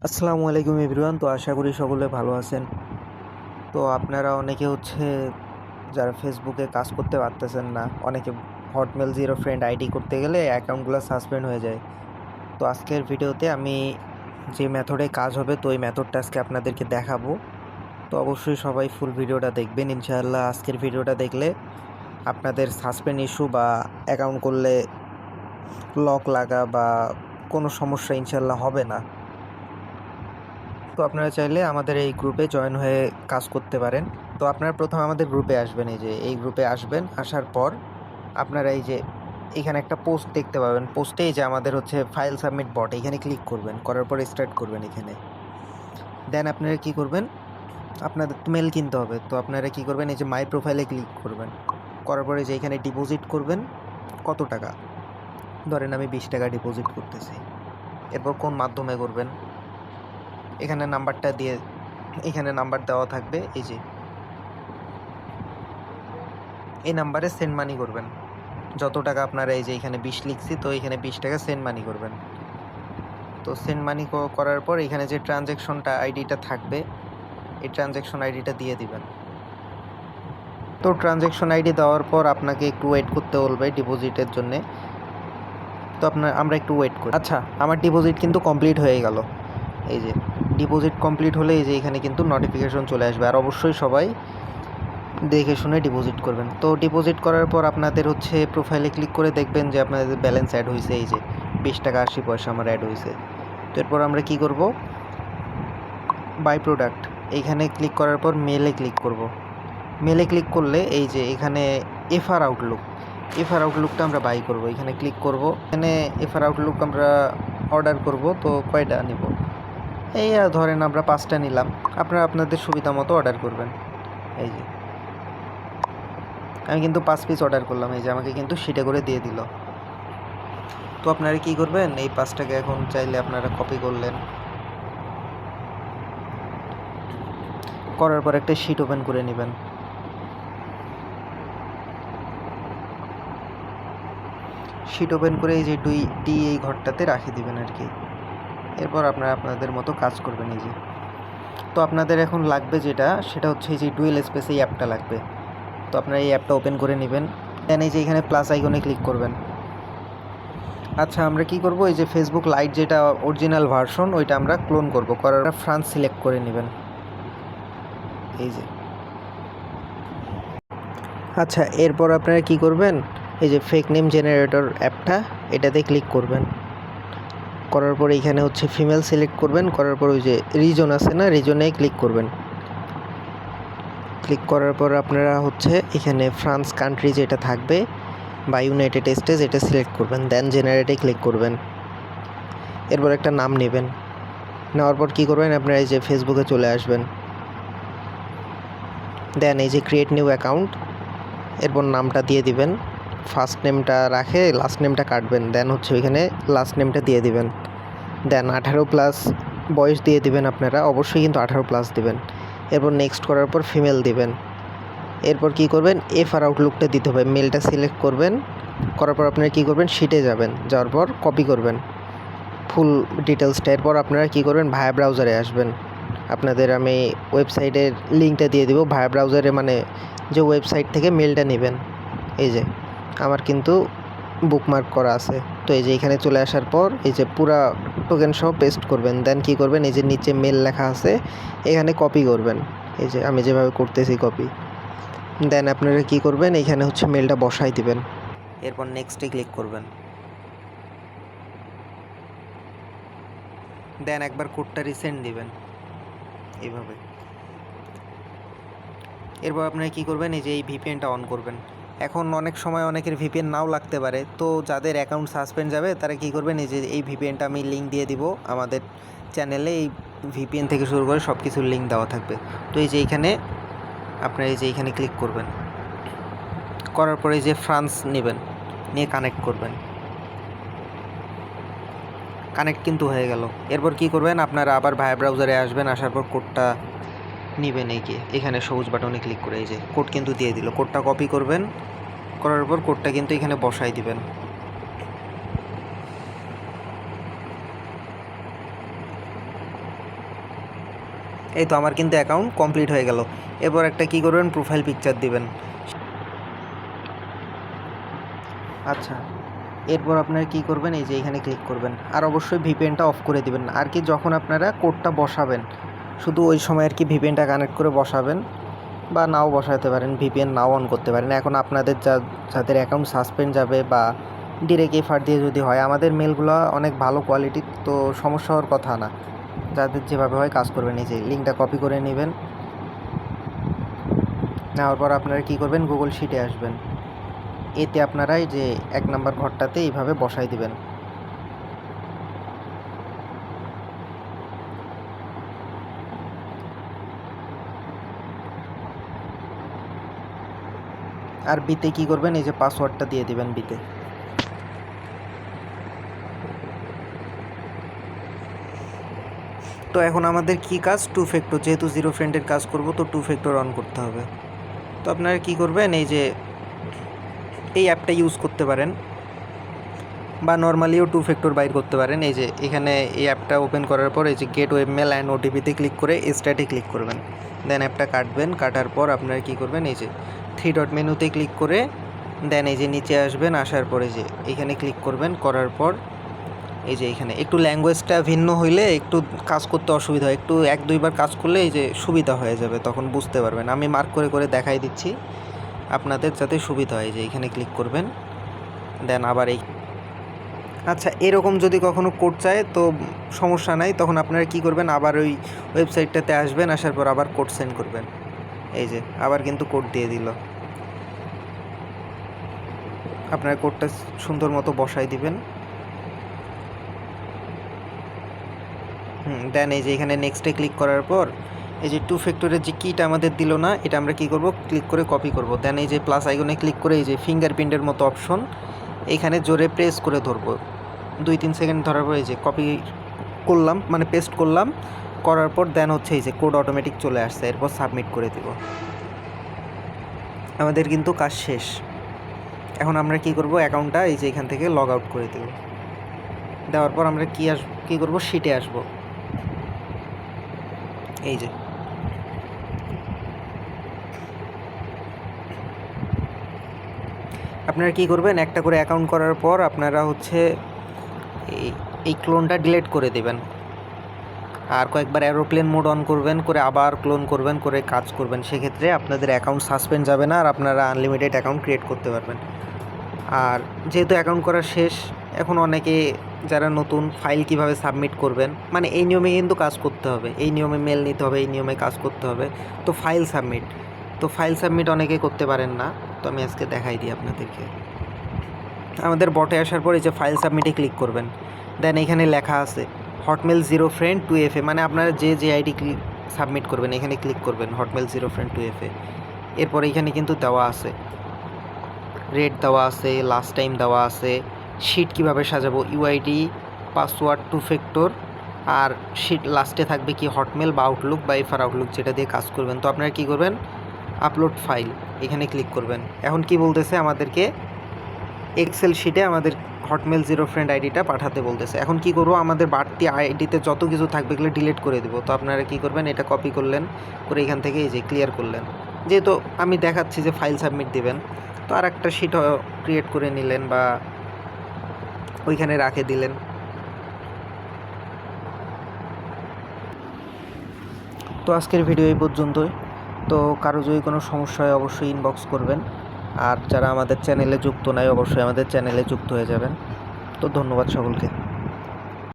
আসসালামু আলাইকুম এভরিওয়ান। তো আশা করি সকলে ভালো আছেন। তো আপনারা অনেকে যারা ফেসবুকে কাজ করতে পারতেছেন না, অনেকে হটমেল জিরো ফ্রেন্ড আইডি করতে গেলে অ্যাকাউন্টগুলো সাসপেন্ড হয়ে যায়। তো আজকের ভিডিওতে আমি যে মেথডে কাজ হবে তো ওই মেথডটা আজকে আপনাদেরকে দেখাবো। তো অবশ্যই সবাই ফুল ভিডিওটা দেখবেন। ইনশাআল্লাহ আজকের ভিডিওটা দেখলে আপনাদের সাসপেন্ড ইস্যু বা অ্যাকাউন্ট করলে লক লাগা বা কোনো সমস্যা ইনশাআল্লাহ হবে না। তো আপনারা চাইলে আমাদের এই গ্রুপে জয়েন হয়ে কাজ করতে পারেন। তো আপনারা প্রথমে আমাদের গ্রুপে আসবেন, এই গ্রুপে আসবেন। আসার পর আপনারা এখানে একটা পোস্ট দেখতে পাবেন। পোস্টে আমাদের ফাইল সাবমিট বট, এখানে ক্লিক করবেন। করার পর স্টার্ট করবেন এখানে। দেন আপনারা কি করবেন, আপনাদের মেল কিনতে হবে। তো আপনারা কি করবেন, মাই প্রোফাইলে ক্লিক করবেন। করার পরে এখানে ডিপোজিট করবেন কত টাকা, ধরেন আমি 20 টাকা ডিপোজিট করতেছি। এরপর কোন মাধ্যমে করবেন, এখানে নাম্বারটা দিয়ে, এখানে নাম্বার দেওয়া থাকবে। এই নাম্বারে সেন্ড মানি করবেন যত টাকা আপনারা এখানে 20 লিখছি, তো এখানে 20 টাকা সেন্ড মানি করবেন। তো সেন্ড মানি করার পর এখানে যে ট্রানজ্যাকশনটা আইডিটা থাকবে, এই ট্রানজ্যাকশন আইডিটা দিয়ে দিবেন। তো ট্রানজ্যাকশন আইডি দেওয়ার পর আপনাকে একটু ওয়েট করতে বলবে ডিপোজিটের জন্যে। তো আমরা একটু ওয়েট করি। আচ্ছা, আমার ডিপোজিট কিন্তু কমপ্লিট হয়ে গেল। ডিপোজিট কমপ্লিট হলে এখানে কিন্তু নোটিফিকেশন চলে আসবে। আর অবশ্যই সবাই দেখে শুনে ডিপোজিট করবেন। তো ডিপোজিট করার পর আপনাদের প্রোফাইলে ক্লিক করে দেখবেন যে আপনাদের ব্যালেন্স অ্যাড হয়েছে। 20 টাকা 80 পয়সা আমার অ্যাড হয়েছে। তো এরপর আমরা কি করব, বাই প্রোডাক্ট এইখানে ক্লিক করার পর মেলে ক্লিক করব। মেলে ক্লিক করলে এখানে এফআর আউটলুকটা আমরা বাই করব। এখানে ক্লিক করব, এখানে এফআর আউটলুক আমরা অর্ডার করব। তো কয়টা নিব, ধরেন আমরা 5টা নিলাম। আপনারা আপনাদের সুবিধা মতো অর্ডার করবেন। আমি কিন্তু 5 পিস অর্ডার করলাম, আমাকে কিন্তু সেটা করে দিয়ে দিল। তো আপনারা কি করবেন, এই 5টাকে এখন চাইলে আপনারা কপি করলেন। করার পর একটা শিট ওপেন করে নেবেন। শিট ওপেন করে ডি এই ঘরটাতে রাখে দিবেন আর কি। এরপর আপনারা আপনাদের মতো কাজ করবেন। তো আপনাদের এখন লাগবে সেটা হচ্ছে ডুয়েল স্পেস, এই অ্যাপটা লাগবে। তো আপনারা এই অ্যাপটা ওপেন করে নেবেন। দেন এখানে প্লাস আইকনে ক্লিক করবেন। আচ্ছা, আমরা কি করব, ফেসবুক লাইট যেটা অরিজিনাল ভার্সন ওইটা আমরা ক্লোন করব। করার ফ্রান্স সিলেক্ট করে নেবেন। আচ্ছা, এরপর আপনারা কি করবেন, ফেক নেম জেনারেটর অ্যাপটা, এটাতে ক্লিক করবেন। করার পর এখানে ফিমেল সিলেক্ট করবেন। করার পর রিজন আছে না, রিজনে ক্লিক করবেন। ক্লিক করার পর আপনারা এখানে ফ্রান্স কান্ট্রি যেটা থাকবে বা ইউনাইটেড স্টেটস এটা সিলেক্ট করবেন। দেন জেনারেটে ক্লিক করবেন। এরপর একটা নাম নেবেন। নেওয়ার পর কী করবেন, আপনারা ফেসবুকে চলে আসবেন। দেন ক্রিয়েট নিউ অ্যাকাউন্ট, এরপর নামটা দিয়ে দিবেন। ফার্স্ট নেমটা রাখে লাস্ট নেমটা কাটবেন। দেন ওইখানে লাস্ট নেমটা দিয়ে দিবেন। দেন 18+ বয়স দিয়ে দিবেন। আপনারা অবশ্যই কিন্তু 18+ দিবেন। এরপর নেক্সট করার পর ফিমেল দিবেন। এরপর কি করবেন, এফআর আউটলুকটা দিতে হবে। মেলটা সিলেক্ট করবেন। করার পর আপনারা কী করবেন, শিটে যাবেন। যাওয়ার পর কপি করবেন ফুল ডিটেলসটা। এরপর আপনারা কী করবেন, ভায়া ব্রাউজারে আসবেন। আপনাদের আমি ওয়েবসাইটের লিঙ্কটা দিয়ে দিব। ভায়া ব্রাউজারে মানে যে ওয়েবসাইট থেকে মেলটা নেবেন, আমার কিন্তু বুকমার্ক করা আছে। তো এখানে চলে আসার পর পুরা টোকেন সহ পেস্ট করবেন। দেন কি করবেন, নিচে মেল লেখা আছে, এখানে কপি করবেন। আমি যেভাবে করতেছি কপি। দেন আপনারা কি করবেন, এখানে মেলটা বসাই দিবেন। এরপর নেক্সটে ক্লিক করবেন। দেন একবার কোডটা রিসেন্ড দিবেন এইভাবে। এরপর আপনারা কী করবেন, এই ভিপিএনটা অন করবেন। এখন অনেক সময় অনেকের ভিপিএন নাও লাগতে পারে। তো যাদের অ্যাকাউন্ট সাসপেন্ড যাবে তারা কী করবেন, এই ভিপিএনটা আমি লিঙ্ক দিয়ে দিব আমাদের চ্যানেলে। এই ভিপিএন থেকে শুরু করে সব কিছুর লিঙ্ক দেওয়া থাকবে। তো এইখানে আপনারা এইখানে ক্লিক করবেন। করার পরে ফ্রান্স নেবেন, নিয়ে কানেক্ট করবেন। কানেক্ট কিন্তু হয়ে গেল। এরপর কি করবেন, আপনারা আবার ভায়া ব্রাউজারে আসবেন। আসার পর কোডটা নেবেন। এখানে সবুজ বাটনে ক্লিক করে কোড কিন্তু দিয়ে দিল। কোডটা কপি করবেন। করার পর কোডটা কিন্তু এখানে বসাই দিবেন। এই তো আমার কিন্তু অ্যাকাউন্ট কমপ্লিট হয়ে গেল। এরপর একটা কী করবেন, প্রোফাইল পিকচার দিবেন। আচ্ছা, এরপর আপনারা কী করবেন, এই যে এখানে ক্লিক করবেন, আর অবশ্যই ভিপিএনটা অফ করে দিবেন। আর কি যখন আপনারা কোডটা বসাবেন শুধু ওই সময় আর কি ভিপিএনটা কানেক্ট করে বসাবেন, বা নাও বসাতে পারেন, ভিপিএন নাও অন করতে পারেন। এখন আপনাদের যাদের অ্যাকাউন্ট সাসপেন্ড যাবে বা ডিরেক্ট এফআর দিয়ে যদি হয়, আমাদের মেলগুলো অনেক ভালো কোয়ালিটির, তো সমস্যা হওয়ার কথা না। যাদের যেভাবে হয় কাজ করবেন, এই যে লিঙ্কটা কপি করে নেবেন। নেওয়ার পর আপনারা কী করবেন, গুগল শিটে আসবেন। এতে আপনারা এই যে 1 নাম্বার ঘরটাতে এইভাবে বসাই দিবেন। আর বিতে কী করবেন, এই যে পাসওয়ার্ডটা দিয়ে দিবেন বিতে। তো এখন আমাদের কি কাজ, 2 ফ্যাক্টর, যেহেতু 0 ফ্রেন্ডের কাজ করব তো 2 ফ্যাক্টর অন করতে হবে। তো আপনারা কী করবেন, এই যে এই অ্যাপটা ইউজ করতে পারেন, বা নর্মালিও 2 ফ্যাক্টর বাইর করতে পারেন। এই যে এখানে এই অ্যাপটা ওপেন করার পর এই যে গেট ওয়েব মেল অ্যান্ড ওটিপিতে ক্লিক করে স্টার্টে ক্লিক করবেন। দেন অ্যাপটা কাটবেন, কাটার পর আপনারা কী করবেন, এই যে 3 ডট মেনুতে ক্লিক করে দেন এই যে নিচে আসবেন, আসার পরে যে এখানে ক্লিক করবেন, করার পর এই যে এখানে একটু ল্যাঙ্গুয়েজটা ভিন্ন হইলে একটু কাজ করতে অসুবিধা হয়, একটু 1-2 বার কাজ করলে এই যে সুবিধা হয়ে যাবে, তখন বুঝতে পারবেন। আমি মার্ক করে করে দেখাই দিচ্ছি আপনাদের যাতে সুবিধা হয়। যে এখানে ক্লিক করবেন, দেন আবার এই আচ্ছা, এরকম যদি কখনো কোড চায় তো সমস্যা নাই, তখন আপনারা কী করবেন, আবার ওই ওয়েবসাইটটাতে আসবেন, আসার পর আবার কোড সেন্ড করবেন। এই যে আবার কিন্তু কোড দিয়ে দিল। আপনার কোডটা সুন্দর মতো বসাই দিবেন। দেন এই যে এখানে নেক্সটে ক্লিক করার পর এই যে 2 ফ্যাক্টরের যে কিটা আমাদের দিল না, এটা আমরা কী করব, ক্লিক করে কপি করব। দেন এই যে প্লাস আইকনে ক্লিক করে এই যে ফিঙ্গারপ্রিন্টের মতো অপশন, এখানে জোরে প্রেস করে ধরবো 2-3 সেকেন্ড ধরার পর এই যে কপি করলাম, মানে পেস্ট করলাম, করার পর দেন হচ্ছে এই যে কোড অটোমেটিক চলে আসছে। এরপর সাবমিট করে দেব। আমাদের কিন্তু কাজ শেষ। এখন আমরা কি করব, অ্যাকাউন্টটা এই যে এখান থেকে লগ আউট করে দেব। দেওয়ার পর আমরা কী করব, শিটে আসব। এই যে আপনারা কী করবেন, একটা করে অ্যাকাউন্ট করার পর আপনারা হচ্ছে এই ক্লোনটা ডিলিট করে দেবেন, আর কয়েকবার এরোপ্লেন মোড অন করবেন, করে আবার ক্লোন করবেন, করে কাজ করবেন। সেক্ষেত্রে আপনাদের অ্যাকাউন্ট সাসপেন্ড যাবে না, আর আপনারা আনলিমিটেড অ্যাকাউন্ট ক্রিয়েট করতে পারবেন। আর যেহেতু অ্যাকাউন্ট করা শেষ, এখন অনেকে যারা নতুন ফাইল কিভাবে সাবমিট করবেন, মানে এই নিয়মে কিন্তু কাজ করতে হবে, এই নিয়মে মেল নিতে হবে, এই নিয়মে কাজ করতে হবে। তো ফাইল সাবমিট অনেকে করতে পারেন না, তো আমি আজকে দেখাই দিই আপনাদেরকে। আমাদের বটে আসার পর এই যে ফাইল সাবমিটে ক্লিক করবেন। দেন এখানে লেখা আছে হটমেল 0 ফ্রেন্ড 2FA, মানে আপনারা যে আইডি সাবমিট করবেন এখানে ক্লিক করবেন, হটমেল 0 ফ্রেন্ড 2FA। এরপর এখানে কিন্তু দেওয়া আছে রেট, দেওয়া আছে লাস্ট টাইম, দেওয়া আছে শিট কীভাবে সাজাবো, ইউআইডি, পাসওয়ার্ড, 2 ফ্যাক্টর, আর শিট লাস্টে থাকবে কি হটমেল বা আউটলুক বা এফআর আউটলুক, যেটা দিয়ে কাজ করবেন। তো আপনারা কী করবেন, আপলোড ফাইল, এখানে ক্লিক করবেন। এখন কি বলতেছে, আমাদেরকে এক্সেল শিটে আমাদের হটমেল 0 ফ্রেন্ড আইডিটা পাঠাতে বলতেছে। এখন কি করবো, আমাদের বাড়তি আইডিতে যত কিছু থাকবে এগুলো ডিলিট করে দেবো। তো আপনারা কী করবেন, এটা কপি করলেন, করে এখান থেকে এই যে ক্লিয়ার করলেন। যেহেতু আমি দেখাচ্ছি যে ফাইল সাবমিট দিবেন, তো আর একটা শিট ক্রিয়েট করে নিলেন বা ওইখানে রাখে দিলেন। তো আজকের ভিডিও এই পর্যন্তই। তো কারো যদি কোনো সমস্যা হয় অবশ্যই ইনবক্স করবেন, আর যারা আমাদের চ্যানেলে যুক্ত নাই অবশ্যই আমাদের চ্যানেলে যুক্ত হয়ে যাবেন। তো ধন্যবাদ সকলকে।